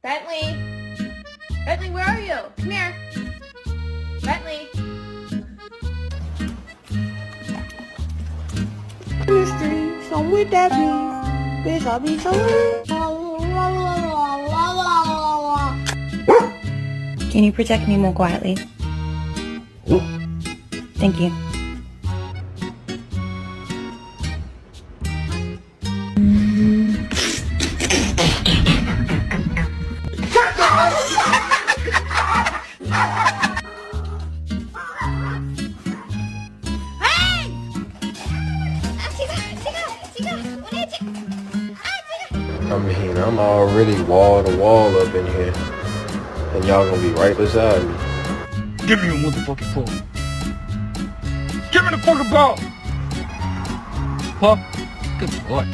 Bentley! Bentley, where are you? Come here. Bentley! In the streets, I'm with that beef. Bitch, I be so. Can you protect me more quietly? Thank you. I mean, I'm already wall to wall up in here, and y'all gonna be right beside me. Give me your motherfucking ball. Give me the fucking ball! Huh? Good boy.